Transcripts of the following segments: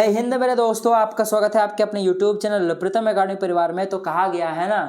जय हिंद मेरे दोस्तों, आपका स्वागत है आपके अपने YouTube चैनल प्रीतम एकेडमी परिवार में। तो कहा गया है ना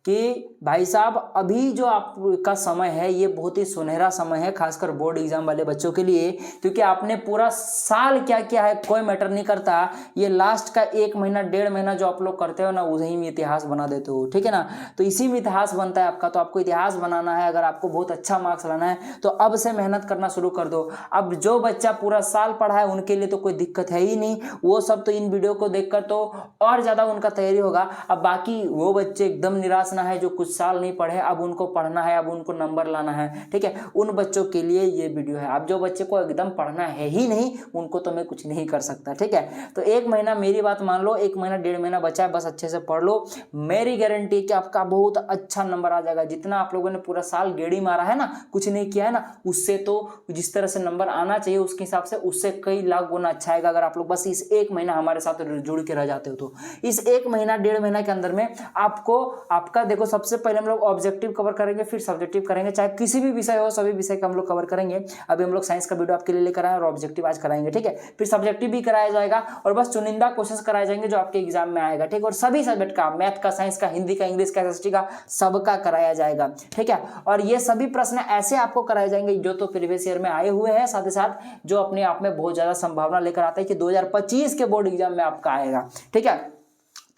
कि भाई साहब अभी जो आपका समय है ये बहुत ही सुनहरा समय है, खासकर बोर्ड एग्जाम वाले बच्चों के लिए, क्योंकि आपने पूरा साल क्या किया है कोई मैटर नहीं करता। ये लास्ट का 1 महीना 1.5 महीना जो आप लोग करते हो ना, उसी में इतिहास बना देते हो, ठीक है ना। तो इसी में इतिहास बनता है आपका। तो आपको इतिहास बनाना है, अगर आपको बहुत अच्छा मार्क्स लाना है तो अब से मेहनत करना शुरू कर दो। अब जो बच्चा पूरा साल पढ़ा है उनके लिए तो कोई दिक्कत है ही नहीं, वो सब तो इन वीडियो को देखकर तो और ज्यादा उनका तैयारी होगा। अब बाकी वो बच्चे एकदम निराश ना है जो कुछ साल नहीं पढ़े, अब उनको पढ़ना है, अब उनको नंबर लाना है, ठीक है। उन बच्चों के लिए ये वीडियो है। अब जो बच्चे को एकदम पढ़ना है ही नहीं, उनको तो मैं कुछ नहीं कर सकता, ठीक है। तो 1 महीना मेरी बात मान लो, 1 महीना 1.5 महीना बचा है, बस अच्छे से पढ़ लो। मेरी गारंटी कि आपका बहुत अच्छा नंबर आ जाएगा। जितना आप लोगों ने पूरा साल गेड़ी मारा है ना, कुछ नहीं किया है ना, उससे तो जिस तरह से नंबर आना चाहिए उसके हिसाब से उससे कई लाख गुना अच्छा आएगा, अगर आप लोग बस इस 1 महीना हमारे साथ जुड़ के रह जाते हो। तो इस 1 महीना 1.5 महीना के अंदर में आपको आपका देखो, सबसे पहले हम लोग ऑब्जेक्टिव कवर करेंगे, फिर सब्जेक्टिव करेंगे, चाहे किसी भी विषय हो, सभी विषय का हम लोग कवर करेंगे। अभी हम लोग साइंस का वीडियो आपके लिए लेकर आए और ऑब्जेक्टिव आज कराएंगे, ठीक है। फिर सब्जेक्टिव भी कराया जाएगा और बस चुनिंदा क्वेश्चंस कराए जाएंगे जो आपके एग्जाम में आएगा, ठीक है। और सभी सब्जेक्ट का, मैथ का, साइंस का, हिंदी का, इंग्लिश का, एसएसटी का, सबका कराया जाएगा, ठीक है। और ये सभी प्रश्न ऐसे आपको कराए जाएंगे जो तो प्रीवियस ईयर में आए हुए हैं, साथ ही साथ जो अपने आप में बहुत ज्यादा संभावना लेकर आता है कि 2025 के बोर्ड एग्जाम में आपका आएगा, ठीक है।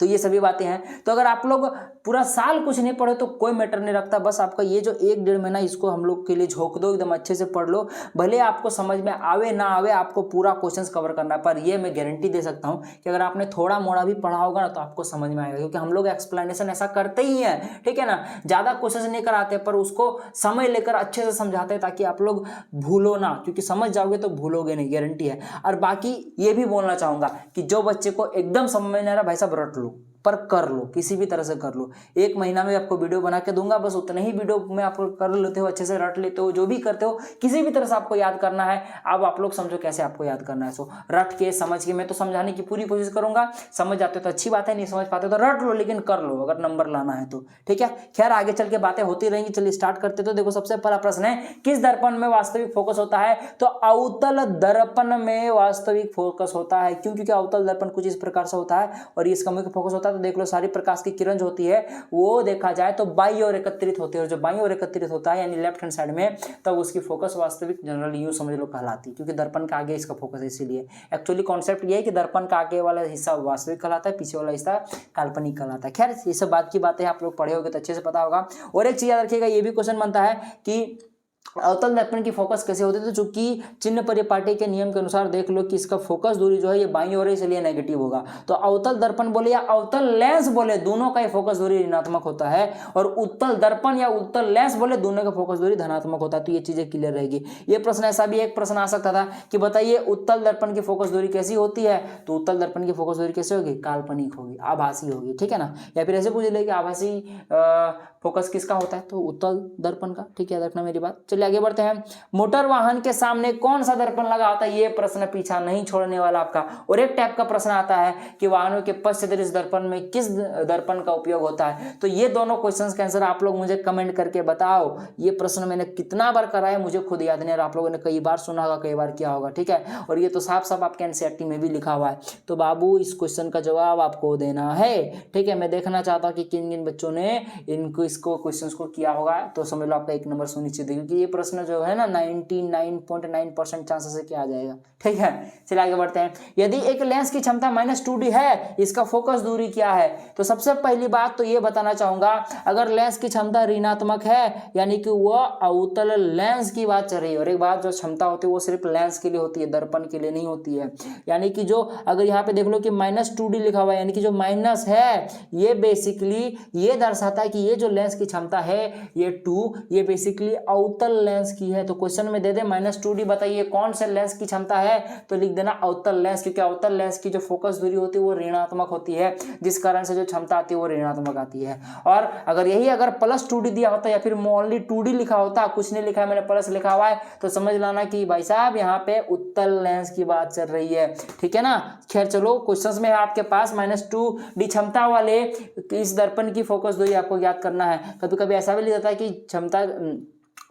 तो ये सभी बातें हैं। तो अगर आप लोग पूरा साल कुछ नहीं पढ़े तो कोई मैटर नहीं रखता, बस आपका ये जो 1-1.5 महीना इसको हम लोग के लिए झोंक दो, एकदम अच्छे से पढ़ लो। भले आपको समझ में आवे ना आवे, आपको पूरा क्वेश्चंस कवर करना है, पर ये मैं गारंटी दे सकता हूं कि अगर आपने थोड़ा मोड़ा भी पढ़ा होगा ना तो आपको समझ में आएगा, क्योंकि हम लोग एक्सप्लेनेशन ऐसा करते ही हैं, ठीक है ना। ज्यादा क्वेश्चंस नहीं कराते पर उसको समय लेकर अच्छे से समझाते हैं ताकि आप लोग भूलो ना, क्योंकि समझ जाओगे तो भूलोगे नहीं, गारंटी है। और बाकी ये भी बोलना चाहूंगा कि जो बच्चे को एकदम समझ में नहीं आ रहा, भाई साहब रट लो, पर कर लो, किसी भी तरह से कर लो। 1 महीना में आपको वीडियो बना के दूंगा, बस उतना ही वीडियो में आप कर लेते हो, अच्छे से रट लेते हो, जो भी करते हो किसी भी तरह से आपको याद करना है। अब आप लोग समझो कैसे आपको याद करना है। सो रट के समझ के मैं तो समझाने की पूरी कोशिश करूंगा। समझ जाते हो तो अच्छी बात है, नहीं समझ पाते तो रट लो, लेकिन कर लो अगर नंबर लाना है तो, ठीक है। खैर आगे चल के बातें होती रहेंगी, चलिए स्टार्ट करते। तो देखो सबसे पहला प्रश्न है, किस दर्पण में वास्तविक फोकस होता है? तो अवतल दर्पण में वास्तविक फोकस होता है। क्यों? क्योंकि अवतल दर्पण कुछ इस प्रकार से होता है और इसका मुख्य फोकस होता है। तो देख लो, सारी प्रकाश की किरण जो होती है वो देखा जाए तो बाईं ओर एकत्रित होती है, और जो बाईं ओर एकत्रित होता है यानी लेफ्ट हैंड साइड में, तब उसकी फोकस वास्तविक जनरल यूं समझ लो कहलाती है, क्योंकि दर्पण का आगे इसका फोकस है। इसीलिए एक्चुअली कॉन्सेप्ट ये है कि दर्पण का आगे वाला हिस्सा वास्तविक कहलाता है, पीछे वाला हिस्सा काल्पनिक कहलाता है। खैर ये सब बात की बातें आप लोग पढ़े होगे तो अच्छे से पता होगा। और एक चीज याद रखिएगा, ये भी क्वेश्चन बनता है कि अवतल दर्पण की फोकस कैसे होती है। तो चूंकि चिन्ह परिपाटी के नियम के अनुसार देख लो कि इसका फोकस दूरी जो है ये बाईं ओर है, इसलिए नेगेटिव होगा। तो अवतल दर्पण बोले या अवतल लेंस बोले, दोनों का ही फोकस दूरी ऋणात्मक होता है। और उत्तल दर्पण या उत्तल लेंस बोले, दोनों का फोकस दूरी धनात्मक होता है। तो ये चीजें क्लियर रहेगी। ये प्रश्न ऐसा भी एक प्रश्न आ सकता था कि बताइए उत्तल दर्पण की फोकस दूरी कैसी होती है? तो उत्तल दर्पण की फोकस दूरी कैसे होगी? काल्पनिक होगी, आभासी होगी, ठीक है ना। या फिर ऐसे पूछ ले कि आभासी फोकस किसका होता है? तो उत्तल दर्पण का, ठीक है, याद रखना मेरी बात। चलिए आगे बढ़ते हैं। मोटर वाहन के सामने कौन सा दर्पण लगा होता है? ये प्रश्न पीछा नहीं छोड़ने वाला आपका। और एक टाइप का प्रश्न आता है कि वाहनों के पश्च दृश्य दर्पण में किस दर्पण का उपयोग होता है? तो ये दोनों क्वेश्चंस का आंसर आप लोग मुझे कमेंट करके बताओ। ये प्रश्न मैंने कितना बार कराया मुझे खुद याद नहीं, आप लोगों ने कई बार सुना होगा, कई बार किया होगा, ठीक है। और ये तो साफ साफ आपके एनसीईआरटी में भी लिखा हुआ है। तो बाबू इस क्वेश्चन का जवाब आपको देना है, ठीक है। मैं देखना चाहता हूं कि किन किन बच्चों ने इसको क्वेश्चंस को किया होगा। तो समझ लो आपका 1 नंबर सुनिश्चित है, क्योंकि ये प्रश्न जो है ना 99.9% चांसेस है कि आ जाएगा, ठीक है। चलिए आगे बढ़ते हैं। यदि एक लेंस की क्षमता -2D है, इसका फोकस दूरी क्या है? तो सबसे पहली बात तो ये बताना चाहूंगा, अगर लेंस की क्षमता ऋणात्मक है यानी कि वह अवतल लेंस की बात चल रही है। और एक बात, जो क्षमता होती है वो सिर्फ लेंस के लिए होती है, दर्पण के लिए नहीं होती है। यानी कि जो अगर यहाँ पे देख लो कि -2D लिखा हुआ है, यानी कि जो माइनस है ये बेसिकली ये दर्शाता है कि ये जो लेंस की क्षमता है ये 2, ये बेसिकली अवतल लेंस की है। तो क्वेश्चन में दे दे -2D, बताइए कौन से लेंस की क्षमता है? तो लिख देना अवतल लेंस, क्योंकि अवतल लेंस की जो फोकस दूरी होती है वो ऋणात्मक होती है, जिस कारण से जो क्षमता आती है वो ऋणात्मक आती है। और अगर +2D दिया होता या फिर ओनली 2D लिखा होता, कुछ नहीं लिखा है, मैंने प्लस लिखा हुआ है, तो समझ लाना कि भाई साहब यहाँ पे उत्तल लेंस की बात चल रही है, ठीक है ना। खैर चलो, क्वेश्चंस में आपके पास -2D क्षमता वाले इस दर्पण की फोकस दूरी आपको याद करना है। कभी कभी ऐसा भी लिखा जाता है कि क्षमता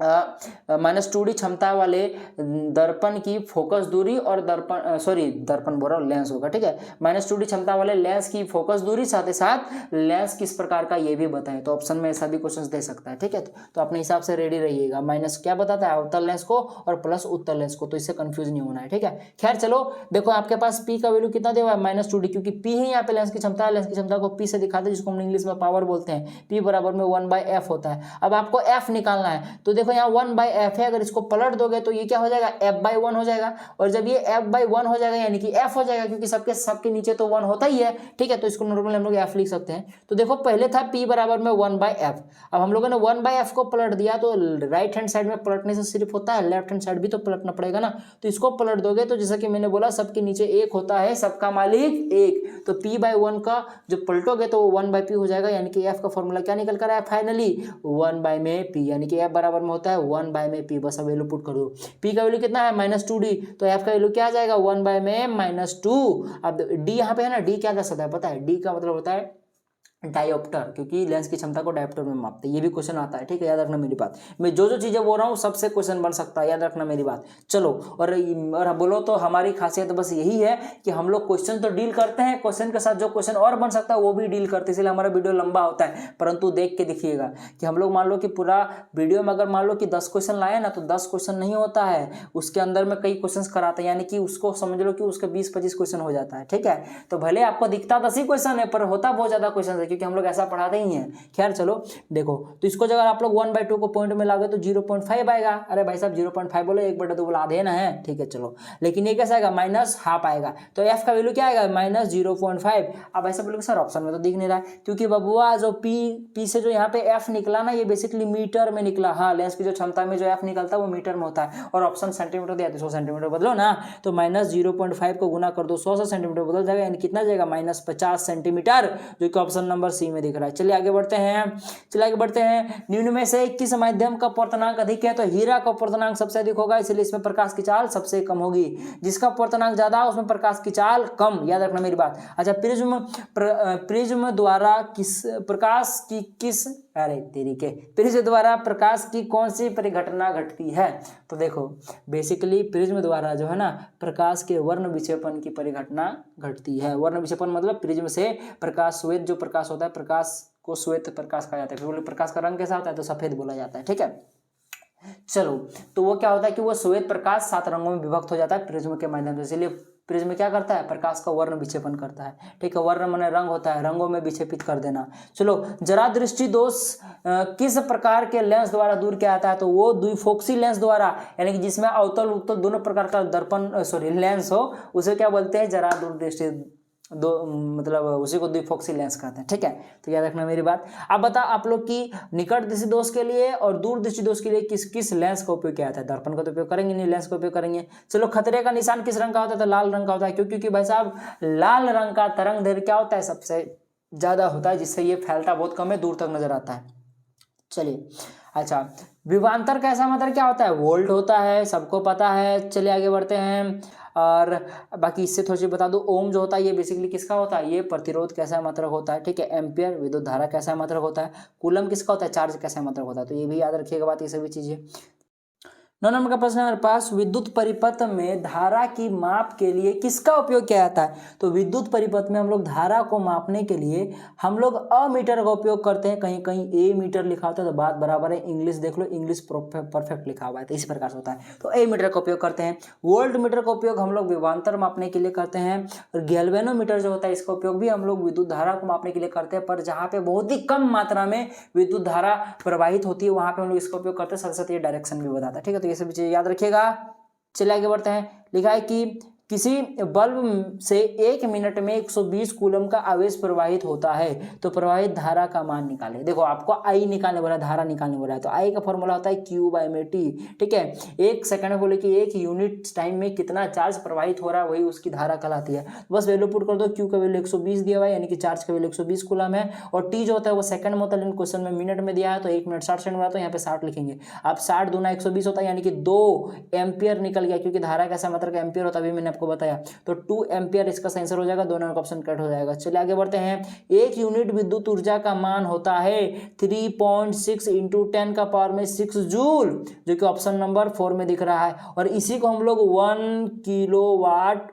-2D क्षमता वाले दर्पण की फोकस दूरी और दर्पण बोल रहा हूँ, लेंस होगा, ठीक है। -2D क्षमता वाले लेंस की फोकस दूरी, साथ ही साथ लेंस किस प्रकार का ये भी बताएं। तो ऑप्शन में ऐसा भी क्वेश्चन दे सकता है, ठीक है। तो अपने हिसाब से रेडी रहिएगा। माइनस क्या बताता है, अवतल लेंस को, और प्लस उत्तल लेंस को, तो इससे कंफ्यूज नहीं होना है, ठीक है। खैर चलो, देखो आपके पास पी का वैल्यू कितना दिया हुआ है, -2D, क्योंकि पी ही यहाँ पे लेंस की क्षमता है। लेंस की क्षमता को पी से दिखाते हैं, जिसको हम इंग्लिश में पावर बोलते हैं। पी बराबर में 1/f होता है। अब आपको एफ निकालना है, तो देखो यहाँ 1/f है, अगर इसको पलट दोगे तो ये क्या हो जाएगा, f/1 हो जाएगा। और जब ये f/1 हो जाएगा यानी कि f हो जाएगा, क्योंकि सबके नीचे तो 1 होता ही है, ठीक है। तो इसको नॉर्मली हम लोग f लिख सकते हैं। तो देखो पहले था p बराबर में 1/f, अब हम लोगों ने 1/f को पलट दिया, तो राइट हैंड साइड में पलटने से सिर्फ होता है, लेफ्ट हैंड साइड भी तो पलटना पड़ेगा ना। तो इसको पलट दोगे तो जैसा कि मैंने बोला, सबके नीचे 1 होता है, सबका मालिक 1, तो p/1 का जो पलटोगे तो 1/p हो जाएगा, यानी कि f का फॉर्मूला क्या निकल कर आया फाइनली, 1/p, यानी कि f बराबर में होता है 1/p। बस अब वैल्यू पुट कर दो। p का वैल्यू कितना है, -2D, तो f का वैल्यू क्या आ जाएगा, 1/-2। अब d यहाँ पे है ना, d क्या दर्शाता है पता है, d का मतलब होता है डायोप्टर, क्योंकि लेंस की क्षमता को डायोप्टर में मापते हैं। ये भी क्वेश्चन आता है, ठीक है, याद रखना मेरी बात। मैं जो चीजें बोल रहा हूँ सबसे क्वेश्चन बन सकता है, याद रखना मेरी बात। चलो, और बोलो तो हमारी खासियत बस यही है कि हम लोग क्वेश्चन तो डील करते हैं, क्वेश्चन के साथ जो क्वेश्चन और बन सकता है वो भी डील करते हैं, इसलिए हमारा वीडियो लंबा होता है। परंतु देख के देखिएगा कि हम लोग मान लो कि पूरा वीडियो में अगर मान लो कि 10 क्वेश्चन लाए ना, तो 10 क्वेश्चन नहीं होता है, उसके अंदर में कई क्वेश्चन कराते हैं, यानी कि उसको समझ लो कि उसका 20-25 क्वेश्चन हो जाता है, ठीक है। तो भले आपको दिखता 10 ही क्वेश्चन है, पर होता बहुत ज्यादा क्वेश्चन है, क्योंकि हम लोग ऐसा पढ़ा ही है। खैर चलो, देखो तो इसको अगर आप लोग 1/2 को पॉइंट में लागे तो 0.5 आएगा। अरे भाई साहब 0.5 बोले, 1/2 बोला, आधे ना है, ठीक है चलो। लेकिन ये कैसा आएगा, -12 आएगा, तो f का वैल्यू क्या आएगा, -0.5। अब ऐसा बोलोगे सर ऑप्शन में तो दिख नहीं रहा है, क्योंकि बबुआ जो p से जो यहाँ पे f निकला ना, ये बेसिकली मीटर में निकला। हाँ, लेंस की जो क्षमता में जो f निकलता है वो मीटर में होता है, और ऑप्शन सेंटीमीटर दिया, 100 सेंटीमीटर बदलो ना, तो -0.5 को गुना कर दो 100 से, सेंटीमीटर बदल जाएगा, यानी कितना जाएगा, -50 सेंटीमीटर, जो कि ऑप्शन नंबर सी में दिख रहा है। चलिए आगे बढ़ते हैं। निम्न में से किस माध्यम का अपवर्तनांक अधिक है, तो हीरा का अपवर्तनांक सबसे अधिक होगा, इसलिए इसमें प्रकाश की चाल सबसे कम होगी। जिसका अपवर्तनांक ज्यादा उसमें प्रकाश की चाल कम, याद रखना मेरी बात। अच्छा, प्रिज्म द्वारा प्रिज्म द्वारा प्रकाश की कौन सी परिघटना घटती है, तो देखो बेसिकली प्रिज्म द्वारा जो है ना, प्रकाश के वर्ण विक्षेपण की परिघटना घटती है। वर्ण विक्षेपण मतलब प्रिज्म से प्रकाश, श्वेत जो प्रकाश होता है, प्रकाश को श्वेत प्रकाश कहा जाता है। प्रकाश का रंग कैसा होता है, तो सफेद बोला जाता है, ठीक है। चलो, तो वो क्या होता है कि वो श्वेत प्रकाश 7 रंगों में विभक्त हो जाता है प्रिज्म के माध्यम से, इसलिए प्रिज्म क्या करता है, प्रकाश का वर्ण विक्षेपण करता है, ठीक है। वर्ण माने रंग होता है, रंगों में विक्षेपित कर देना। चलो, जरा दृष्टि दोष किस प्रकार के लेंस द्वारा दूर किया जाता है, तो वो द्विफोक्सी लेंस द्वारा, यानी कि जिसमें अवतल उत्तल दोनों प्रकार का लेंस हो, उसे क्या बोलते हैं, जरा दूरदृष्टि मतलब उसी को द्विफोक्सी लेंस कहते हैं, ठीक है। तो याद रखना मेरी बात। अब बता आप लोग की निकट दृष्टि दोष के लिए और दूर दृष्टि दोष के लिए किस किस लेंस का उपयोग किया जाता है, दर्पण का तो उपयोग करेंगे नहीं, लेंस का उपयोग करेंगे। चलो, खतरे का निशान किस रंग का होता है, तो लाल रंग का होता है, क्योंकि भाई साहब लाल रंग का तरंग दैर्घ्य क्या होता है, सबसे ज्यादा होता है, जिससे ये फैलता बहुत कम है, दूर तक नजर आता है। चलिए, अच्छा, विभवांतर का ऐसा मतलब क्या होता है, वोल्ट होता है, सबको पता है। चलिए आगे बढ़ते हैं, और बाकी इससे थोड़ी सी बता दो, ओम जो होता है ये बेसिकली किसका होता है, ये प्रतिरोध कैसा मात्रक होता है, ठीक है। एम्पियर विद्युत धारा कैसा मात्रक होता है, कूलम किसका होता है, चार्ज कैसा मात्रक होता है, तो ये भी याद रखिएगा बात, ये सभी चीजें। 9 नंबर का प्रश्न हमारे पास, विद्युत परिपथ में धारा की माप के लिए किसका उपयोग किया जाता है, तो विद्युत परिपथ में हम लोग धारा को मापने के लिए हम लोग अमीटर का उपयोग करते हैं। कहीं कहीं ए मीटर लिखा होता है, तो बात बराबर है, इंग्लिश देख लो, इंग्लिश परफेक्ट लिखा हुआ है, तो इस प्रकार से होता है, तो ए मीटर का उपयोग करते हैं। वोल्ट मीटर का उपयोग हम लोग विभवांतर मापने के लिए करते हैं, और गैल्वेनोमीटर जो होता है इसका उपयोग भी हम लोग विद्युत धारा को मापने के लिए करते हैं, पर जहाँ पे बहुत ही कम मात्रा में विद्युत धारा प्रवाहित होती है वहां पे हम लोग इसका उपयोग करते हैं, साथ साथ ये डायरेक्शन भी बताता है, ठीक है। तो ये सभी चीजें याद रखिएगा। चलिए आगे बढ़ते हैं। लिखा है कि किसी बल्ब से 1 मिनट में 120 कूलम का आवेश प्रवाहित होता है, तो प्रवाहित धारा का मान निकालें। देखो आपको आई निकालने बोला है, धारा निकालने बोला है, तो आई का फॉर्मूला होता है Q/t, ठीक है। 1 सेकंड बोले कि 1 यूनिट टाइम में कितना चार्ज प्रवाहित हो रहा है, वही उसकी धारा कहलाती है। बस वैल्यू पुट कर दो, Q का वैल्यू 120 दिया हुआ है, यानी कि चार्ज का वैल्यू 120 कूलम है, और T जो होता है वो सेकंड में होता है, लेकिन क्वेश्चन में मिनट में दिया है, तो 1 मिनट 60 सेकंड तो यहाँ पे 60 लिखेंगे। अब 60 दूना 120 होता है, यानी कि 2 एम्पियर निकल गया, क्योंकि धारा कैसा मतलब एम्पियर होता है, अभी मैंने आपको बताया। तो 2 एम्पियर इसका सही आंसर हो जाएगा, 2 नंबर का ऑप्शन करेक्ट हो जाएगा। चलिए आगे बढ़ते हैं। 1 यूनिट विद्युत ऊर्जा का मान होता है 3.6 इंटू 10 का पावर में 6 जूल, जो कि ऑप्शन नंबर 4 में दिख रहा है। और इसी को हम लोग 1 किलोवाट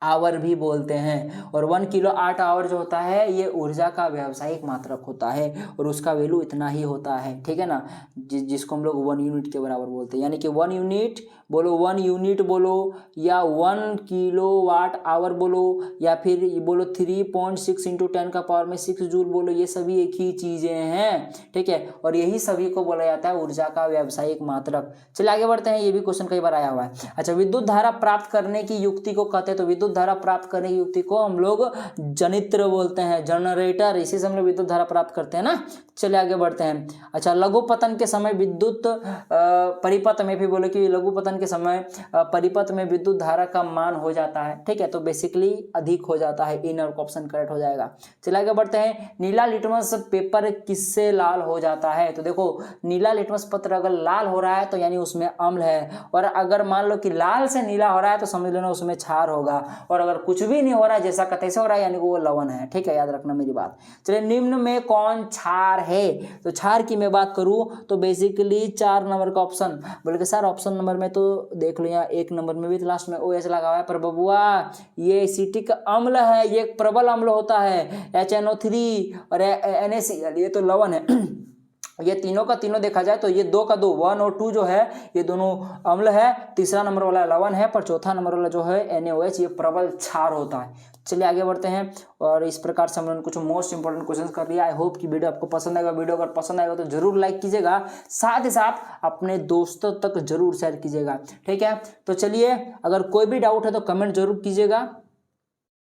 आवर भी बोलते हैं। और 1 किलोवाट आवर जो होता है ये ऊर्जा का व्यावसायिक मात्रक होता है और उसका वैल्यू इतना ही होता है, ठीक है ना, जिसको हम लोग 1 यूनिट के बराबर बोलते हैं। यानी कि 1 यूनिट बोलो, 1 यूनिट बोलो, या 1 किलोवाट आवर बोलो, या फिर ये बोलो 3.6 इंटू 10 का पावर में 6 जूल बोलो, ये सभी एक ही चीजें हैं, ठीक है। और यही सभी को बोला जाता है ऊर्जा का व्यावसायिक मात्रक। चलिए आगे बढ़ते हैं, ये भी क्वेश्चन कई बार आया हुआ है। अच्छा, विद्युत धारा प्राप्त करने की युक्ति को कहते हैं, तो विद्युत धारा प्राप्त करने की युक्ति को हम लोग जनित्र बोलते हैं, जनरेटर, इसी से हम लोग विद्युत धारा प्राप्त करते हैं ना। चलिए आगे बढ़ते हैं। अच्छा, लघु पतन के समय विद्युत परिपथ में भी बोले कि लघु पतन के समय परिपथ में विद्युत धारा का मान हो जाता है, ठीक है, तो बेसिकली अधिक हो जाता है। इन और ऑप्शन करेक्ट हो जाएगा। चलिए आगे बढ़ते हैं। नीला लिटमस पेपर किससे लाल हो जाता है? तो देखो, नीला लिटमस पत्र अगर लाल हो रहा है तो यानी उसमें अम्ल है, और अगर मान लो कि लाल से नीला हो रहा है तो समझ लेना उसमें क्षार होगा, और अगर कुछ भी नहीं हो रहा है, जैसा का तैसा हो रहा है, यानी वो लवण है, ठीक है, याद रखना मेरी बात। चलिए, निम्न में कौन क्षार है? तो क्षार की मैं बात करूं तो बेसिकली 4 नंबर का ऑप्शन, बल्कि सर ऑप्शन नंबर में तो देख लो, यहाँ 1 नंबर में भी लास्ट में OH लगा हुआ है, पर बबुआ ये एसिटिक अम्ल है, ये एक प्रबल अम्ल होता है, HNO3 और NaCl, ये तो लवण है। ये तीनों का तीनों देखा जाए तो ये 2 का 2, 1 और 2 जो है ये दोनों अम्ल है, तीसरा नंबर वाला लवण है, पर चौथा नंबर वाला जो है NaOH, ये प्रबल क्षार होता है। चलिए आगे बढ़ते हैं। और इस प्रकार से हमने कुछ मोस्ट इंपोर्टेंट क्वेश्चंस कर लिया। आई होप कि वीडियो आपको पसंद आएगा। वीडियो अगर पसंद आएगा तो जरूर लाइक कीजिएगा, साथ ही साथ अपने दोस्तों तक जरूर शेयर कीजिएगा, ठीक है। तो चलिए, अगर कोई भी डाउट है तो कमेंट जरूर कीजिएगा।